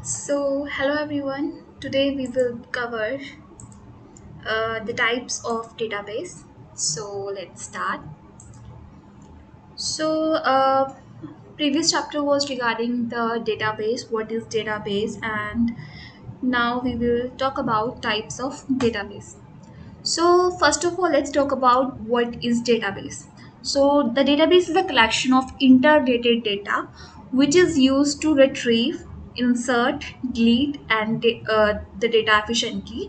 Hello everyone. Today we will cover the types of database. Let's start. So, previous chapter was regarding the database, what is database, and now we will talk about types of database. So, first of all, let's talk about what is database. So, the database is a collection of interrelated data which is used to retrieve, insert, delete, and the data efficiently.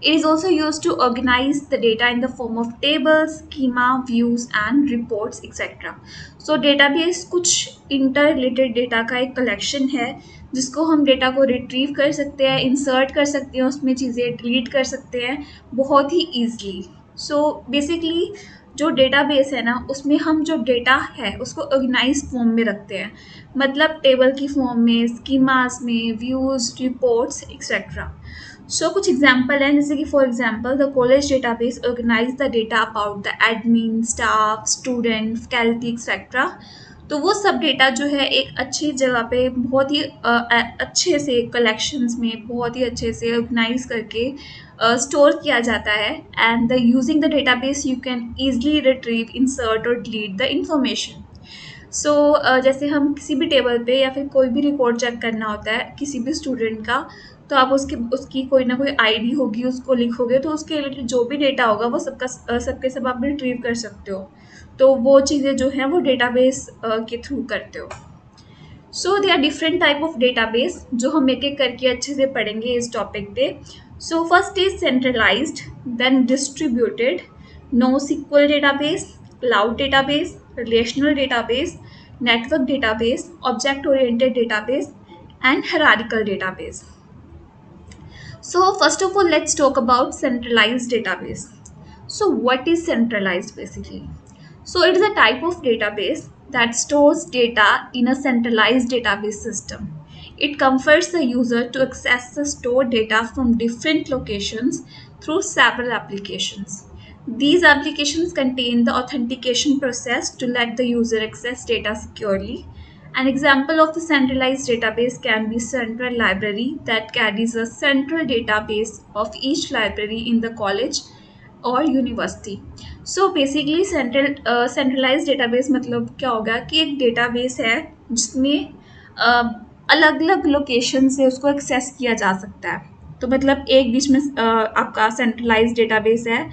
It is also used to organize the data in the form of tables, schema, views, and reports, etc. So, database कुछ interrelated data का एक collection है जिसको हम data को retrieve कर सकते हैं, इंसर्ट कर सकते हैं, उसमें चीज़ें डिलीट कर सकते हैं बहुत ही ईजली। सो बेसिकली जो डेटाबेस है ना, उसमें हम जो डेटा है उसको ऑर्गेनाइज फॉर्म में रखते हैं, मतलब टेबल की फॉर्म में, स्कीमास में, व्यूज़, रिपोर्ट्स एक्सेट्रा। सो कुछ एग्जांपल हैं, जैसे कि for example the college database organise the data about the admin, staff, student, faculty etcetera. तो वो सब डेटा जो है एक अच्छी जगह पे बहुत ही अच्छे से कलेक्शंस में बहुत ही अच्छे से ऑर्गेनाइज करके स्टोर किया जाता है। And the using the database you can easily retrieve, insert और डिलीट द इंफॉर्मेशन। जैसे हम किसी भी टेबल पे या फिर कोई भी रिकॉर्ड चेक करना होता है किसी भी स्टूडेंट का, तो आप उसकी कोई ना कोई आईडी होगी, उसको लिखोगे तो उसके रिलेटेड जो भी डेटा होगा वो सबके सब आप रिट्रीव कर सकते हो। तो वो चीज़ें जो हैं वो डेटाबेस के थ्रू करते हो। So they are different type of database जो हम एक एक करके अच्छे से पढ़ेंगे इस टॉपिक पे। So first is centralised, then distributed, NoSQL database, cloud database, relational database, network database, object oriented database, and hierarchical database. So first of all, let's talk about centralized database. So what is centralized basically? So it is a type of database that stores data in a centralized database system. It confers the user to access the stored data from different locations through several applications. These applications contain the authentication process to let the user access data securely. An example of the centralized database can be central library that carries a central database of each library in the college और university. So basically centralise database मतलब क्या होगा कि एक database है जिसमें अलग अलग लोकेशन से उसको एक्सेस किया जा सकता है। तो मतलब एक बीच में आपका सेंट्रलाइज डेटाबेस है,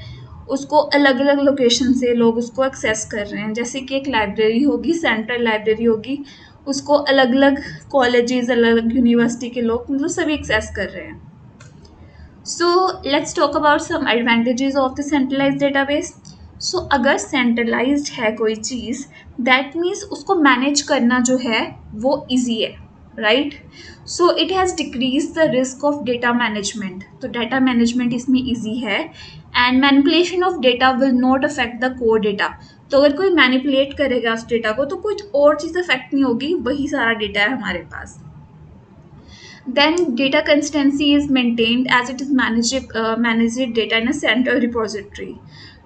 उसको अलग अलग लोकेशन से लोग उसको एक्सेस कर रहे हैं। जैसे कि एक लाइब्रेरी होगी, सेंट्रल लाइब्रेरी होगी, उसको अलग अलग कॉलेजेस, अलग अलग यूनिवर्सिटी के लोग मतलब सभी एक्सेस कर रहे हैं। So let's talk about some advantages of the centralised database. So अगर सेंट्रलाइज्ड है कोई चीज़, दैट मीन्स उसको मैनेज करना जो है वो इजी है, right. So it has decrease the risk of data management. तो डेटा मैनेजमेंट इसमें इजी है। And manipulation of data will not affect the core data. तो अगर कोई मैनिपुलेट करेगा उस डेटा को तो कुछ और चीज़ अफेक्ट नहीं होगी, वही सारा डेटा है हमारे पास। Then data consistency is maintained as it is managed data in a central repository.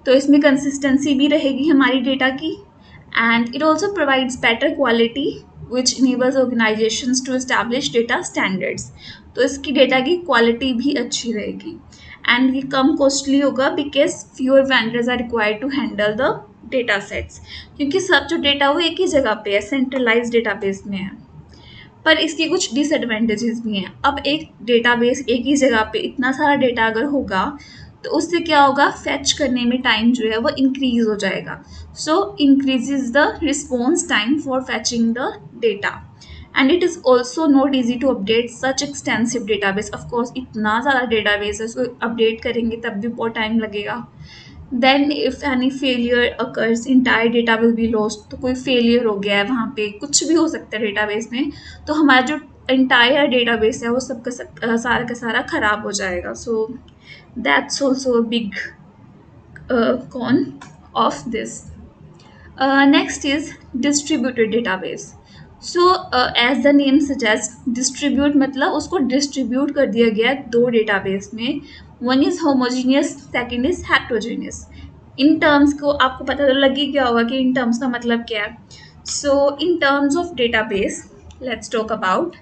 तो इसमें consistency भी रहेगी हमारी data की, and it also provides better quality which enables organizations to establish data standards. तो इसकी data की quality भी अच्छी रहेगी, and ये कम costly होगा because fewer vendors are required to handle the data sets, क्योंकि सब जो data वो एक ही जगह पे है, centralized database में है। पर इसके कुछ डिसएडवांटेजेस भी हैं। अब एक डेटाबेस एक ही जगह पे इतना सारा डेटा अगर होगा तो उससे क्या होगा, फैच करने में टाइम जो है वो इंक्रीज हो जाएगा। So increases the response time for fetching the data, and it is also not easy to update such extensive database. Of course इतना ज़्यादा डेटाबेस है, उसको अपडेट करेंगे तब भी बहुत टाइम लगेगा। Then if any failure occurs, entire data will be lost. तो कोई फेलियर हो गया है वहाँ पे, कुछ भी हो सकता है डेटाबेस में, तो हमारा जो इंटायर डेटाबेस है वो सारा का सारा खराब हो जाएगा। So that's also a big con of this. Next is distributed database. So as the name suggest, distribute मतलब उसको डिस्ट्रीब्यूट कर दिया गया है दो डेटाबेस में। One is homogeneous, second is heterogeneous. In terms को आपको पता तो लग ही गया होगा कि इन टर्म्स का मतलब क्या है। So in terms of database, let's talk about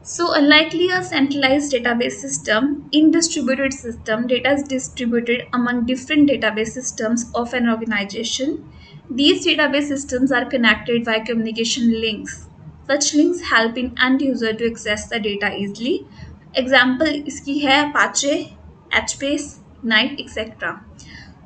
So, unlikely a centralized database system, in distributed system, data is distributed among different database systems of an organization. These database systems are connected by communication links. Such links help in end user to access the data easily. Example इसकी है Apache, HBase, Ignite, etc.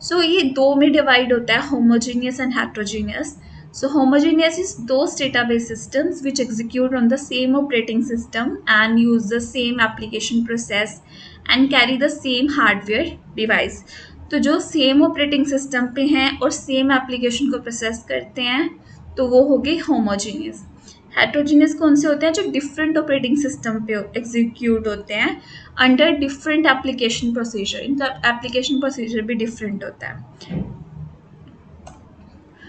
सो ये दो में divide होता है, homogeneous and heterogeneous. So homogeneous is those database systems which execute on the same operating system and use the same application process and carry the same hardware device. तो जो same operating system पे हैं और same application को process करते हैं तो वो हो गए होमोजीनियस. हेट्रोजीनियस कौन से होते हैं? जो डिफरेंट ऑपरेटिंग सिस्टम पे एग्जीक्यूट होते हैं अंडर डिफरेंट एप्लीकेशन प्रोसीजर. इनका एप्लीकेशन प्रोसीजर भी डिफरेंट होता है.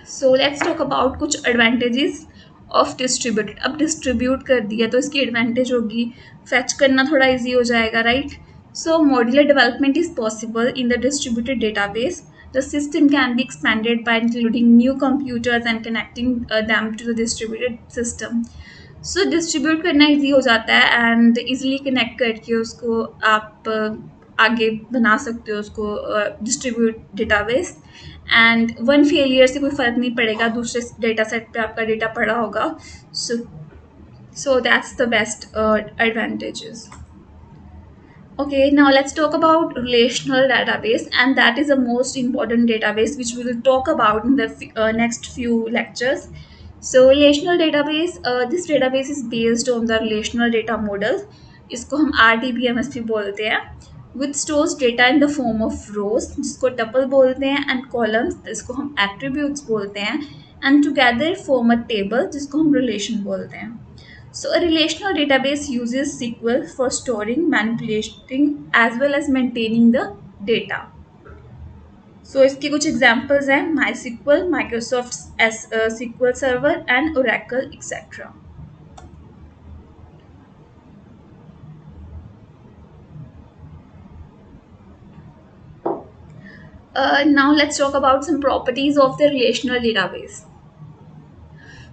सो लेट्स टॉक अबाउट कुछ एडवांटेजेस ऑफ डिस्ट्रीब्यूटेड. अब डिस्ट्रीब्यूट कर दिया तो इसकी एडवांटेज होगी, फैच करना थोड़ा इजी हो जाएगा, right? So modular development is possible in the distributed database. The system can be expanded by including new computers and connecting them to the distributed system. So distribute करना easy हो जाता है and easily connect करके उसको आप आगे बना सकते हो उसको distribute database. And one failure से कोई फ़र्क नहीं पड़ेगा, दूसरे डेटा सेट पे आपका डेटा पड़ा होगा. So that's the best advantages. Okay, now let's talk about relational database, and that is the most important database which we will talk about in the next few lectures. So relational database, this database is based on the relational data model. इसको हम RDBMS भी बोलते हैं. Which stores data in the form of rows, जिसको tuple बोलते हैं, and columns, जिसको हम attributes बोलते हैं, and together form a table, जिसको हम relation बोलते हैं. So a relational database uses SQL for storing, manipulating as well as maintaining the data. So इसके कुछ examples हैं MySQL, Microsoft SQL Server and Oracle etc. Now let's talk about some properties of the relational database.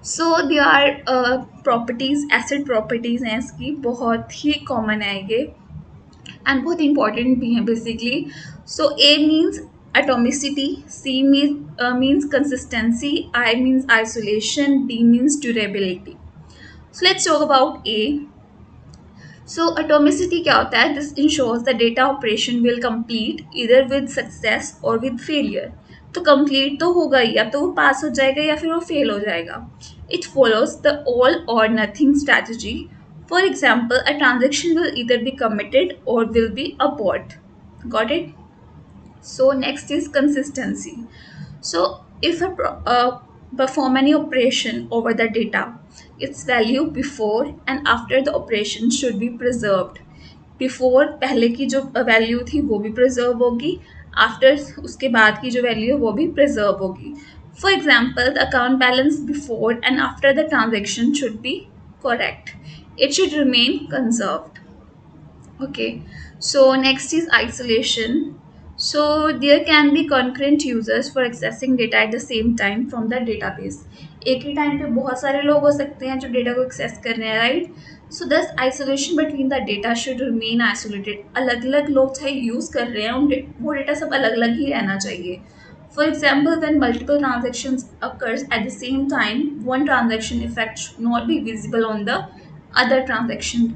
So they are properties, ACID properties हैं इसकी, बहुत ही common है ये and बहुत important भी हैं basically. So A means atomicity, C means consistency, I means isolation, D means durability. So let's talk about A. So atomicity क्या होता है? This ensures the data operation will complete either with success और with failure. तो complete तो होगा ही, या तो वो पास हो जाएगा या फिर वो फेल हो जाएगा. इट फॉलोज द ऑल और nothing strategy. For example, a transaction will इधर बी कमिटेड और will be abort. Got it? So next is consistency. So if perform any operation over the data, its value before and after the operation should be preserved. Before पहले की जो value थी वो भी preserve होगी, after उसके बाद की जो वैल्यू है वो भी प्रिजर्व होगी. For example, the account balance before and after the transaction should be correct. It should remain conserved. Okay, so next is isolation. So there can be concurrent users for accessing data at the same time from the database. एक ही time पे बहुत सारे लोग हो सकते हैं जो data को एक्सेस कर रहे हैं, राइट? सो दस isolation between the data should remain isolated. अलग अलग लोग चाहे यूज़ कर रहे हैं वो डेटा सब अलग अलग ही रहना चाहिए. For example, when multiple transactions occurs at the same time, one transaction effect should not be visible on the other transaction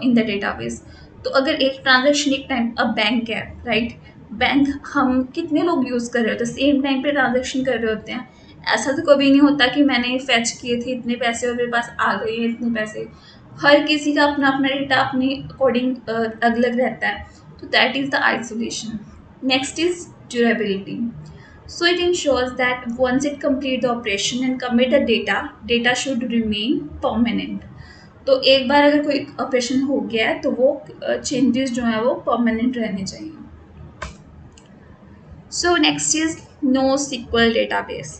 in the database. तो अगर एक ट्रांजेक्शन एक टाइम, अब बैंक है, राइट? बैंक हम कितने लोग यूज़ कर रहे होते हैं, सेम टाइम पे ट्रांजेक्शन कर रहे होते हैं. ऐसा तो कभी नहीं होता कि मैंने फेच किए थे इतने पैसे और मेरे पास आ गए हैं इतने पैसे. हर किसी का अपना अपना डेटा अपनी अकॉर्डिंग अलग अलग रहता है. तो that is the isolation. Next is durability. So it ensures that once it complete the operation and commit the data, data should remain permanent. तो एक बार अगर कोई ऑपरेशन हो गया है तो वो चेंजेस जो हैं वो परमानेंट रहने चाहिए. So next is NoSQL database.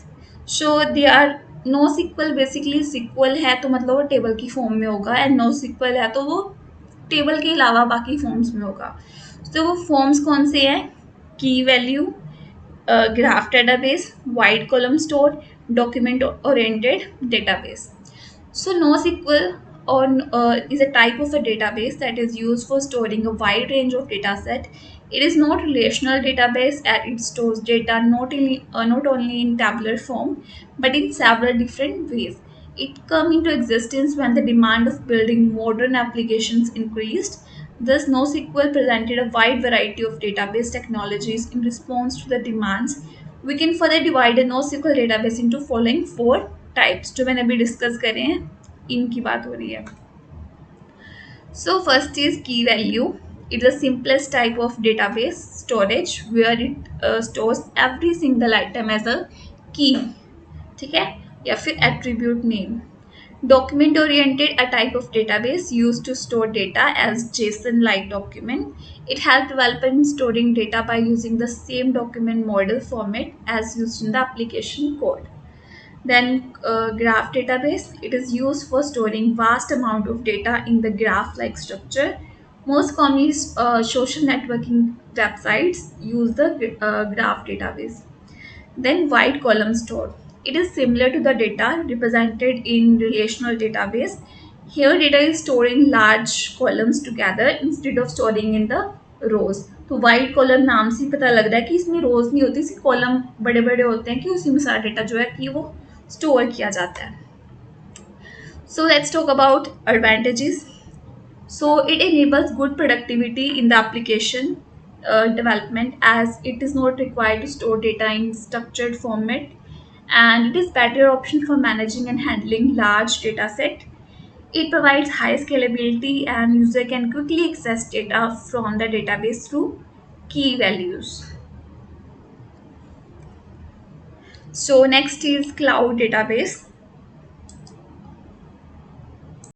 So they are NoSQL, basically SQL है तो मतलब वो टेबल की फॉर्म में होगा, एंड नो सिक्वल है तो वो टेबल के अलावा बाकी फॉर्म्स में होगा. तो वो फॉर्म्स कौन से हैं? Key value, graph database, wide column store, document oriented database. So NoSQL is a type of a database that is used for storing a wide range of data set. It is not relational database and it stores data not only in tabular form but in several different ways. It came into existence when the demand of building modern applications increased. Thus, NoSQL presented a wide variety of database technologies in response to the demands. We can further divide a NoSQL database into following four types जो मैंने अभी discuss करे हैं इनकी बात हो रही है. So first is key value. It's the simplest type of database storage where it stores every single item as a key. ठीक है या फिर attribute name. Document oriented, a type of database used to store data as JSON like document. It helps developer in storing data by using the same document model format as used in the application code. Then graph database, it is used for storing vast amount of data in the graph-like structure. Most commonly, social networking websites use the graph database. Then wide column store. It is similar to the data represented in relational database. Here data is stored in large columns together instead of storing in the rows. तो wide column नाम से ही पता लग रहा है कि इसमें रोज नहीं होती, सिर्फ कॉलम बड़े बड़े होते हैं कि उसी में सारा डेटा जो है कि वो स्टोर किया जाता है. So let's talk about advantages. So it enables good productivity in the application development as it is not required to store data in structured format, and it is better option for managing and handling large data set. It provides high scalability and user can quickly access data from the database through key values. So next is cloud database.